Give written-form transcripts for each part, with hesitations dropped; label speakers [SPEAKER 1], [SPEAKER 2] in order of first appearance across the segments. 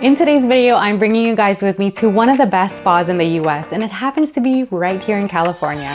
[SPEAKER 1] In today's video, I'm bringing you guys with me to one of the best spas in the US, and it happens to be right here in California.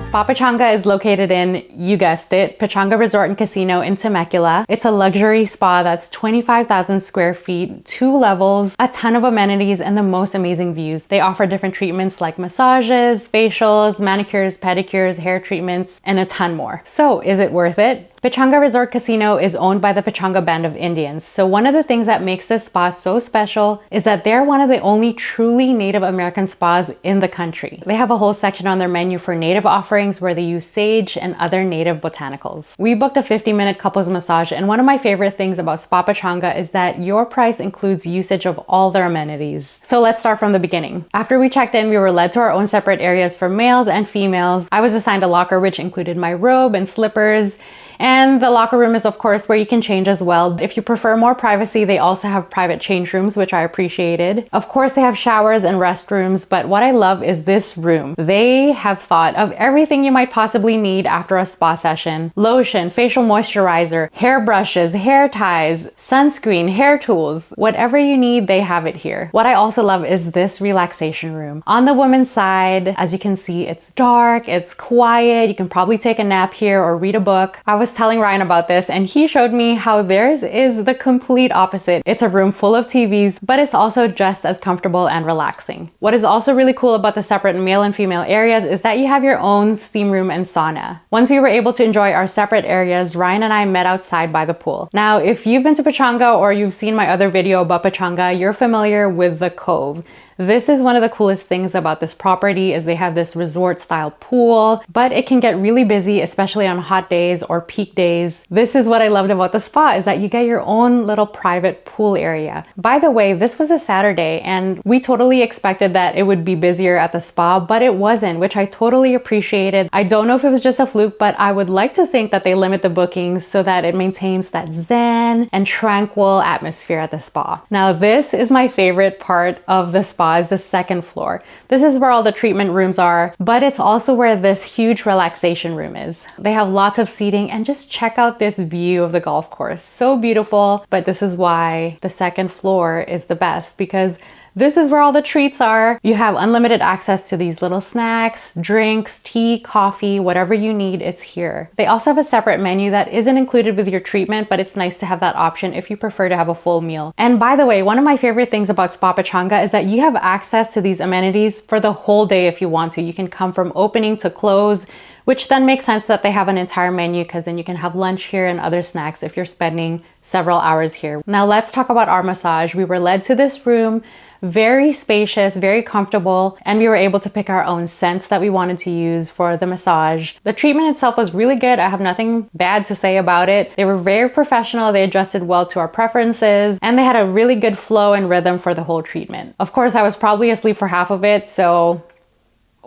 [SPEAKER 1] Spa Pechanga is located in, you guessed it, Pechanga Resort and Casino in Temecula. It's a luxury spa that's 25,000 square feet, 2 levels, a ton of amenities, and the most amazing views. They offer different treatments like massages, facials, manicures, pedicures, hair treatments, and a ton more. So is it worth it? Pechanga Resort Casino is owned by the Pechanga Band of Indians. So one of the things that makes this spa so special is that they're one of the only truly Native American spas in the country. They have a whole section on their menu for Native offerings where they use sage and other Native botanicals. We booked a 50-minute couples massage, and one of my favorite things about Spa Pechanga is that your price includes usage of all their amenities. So let's start from the beginning. After we checked in, we were led to our own separate areas for males and females. I was assigned a locker which included my robe and slippers. And the locker room is, of course, where you can change as well. If you prefer more privacy, they also have private change rooms, which I appreciated. Of course, they have showers and restrooms, but what I love is this room. They have thought of everything you might possibly need after a spa session. Lotion, facial moisturizer, hair brushes, hair ties, sunscreen, hair tools. Whatever you need, they have it here. What I also love is this relaxation room. On the women's side, as you can see, it's dark, it's quiet. You can probably take a nap here or read a book. I was telling Ryan about this and he showed me how theirs is the complete opposite. It's a room full of TVs, but it's also just as comfortable and relaxing. What is also really cool about the separate male and female areas is that you have your own steam room and sauna. Once we were able to enjoy our separate areas, Ryan and I met outside by the pool. Now, if you've been to Pechanga or you've seen my other video about Pechanga, you're familiar with the Cove. This is one of the coolest things about this property is they have this resort style pool, but it can get really busy, especially on hot days or peak days. This is what I loved about the spa is that you get your own little private pool area. By the way, this was a Saturday and we totally expected that it would be busier at the spa, but it wasn't, which I totally appreciated. I don't know if it was just a fluke, but I would like to think that they limit the bookings so that it maintains that zen and tranquil atmosphere at the spa. Now, this is my favorite part of the spa. Is the second floor. This is where all the treatment rooms are, but it's also where this huge relaxation room is. They have lots of seating and just check out this view of the golf course. So beautiful, but this is why the second floor is the best because this is where all the treats are. You have unlimited access to these little snacks, drinks, tea, coffee, whatever you need, it's here. They also have a separate menu that isn't included with your treatment, but it's nice to have that option if you prefer to have a full meal. And by the way, one of my favorite things about Spa Pechanga is that you have access to these amenities for the whole day if you want to. You can come from opening to close, which then makes sense that they have an entire menu because then you can have lunch here and other snacks if you're spending several hours here. Now let's talk about our massage. We were led to this room, very spacious, very comfortable, and we were able to pick our own scents that we wanted to use for the massage. The treatment itself was really good. I have nothing bad to say about it. They were very professional. They adjusted well to our preferences, and they had a really good flow and rhythm for the whole treatment. Of course, I was probably asleep for half of it, so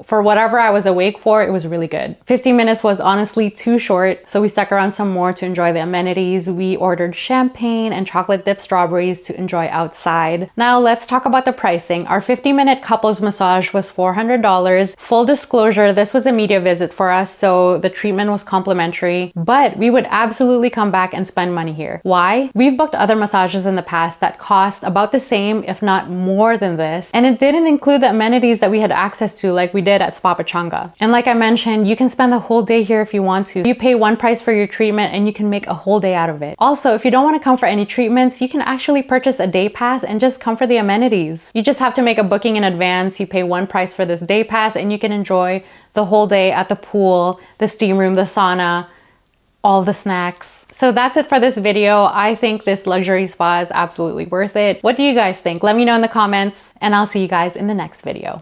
[SPEAKER 1] for whatever I was awake for, it was really good. 50 minutes was honestly too short, so we stuck around some more to enjoy the amenities. We ordered champagne and chocolate dipped strawberries to enjoy outside. Now let's talk about the pricing. Our 50-minute couples massage was $400. Full disclosure, this was a media visit for us, so the treatment was complimentary, but we would absolutely come back and spend money here. Why? We've booked other massages in the past that cost about the same, if not more than this, and it didn't include the amenities that we had access to like we did at Spa Pechanga. And like I mentioned, you can spend the whole day here if you want to. You pay one price for your treatment and you can make a whole day out of it. Also, if you don't want to come for any treatments, you can actually purchase a day pass and just come for the amenities. You just have to make a booking in advance. You pay one price for this day pass and you can enjoy the whole day at the pool, the steam room, the sauna, all the snacks. So that's it for this video. I think this luxury spa is absolutely worth it. What do you guys think? Let me know in the comments and I'll see you guys in the next video.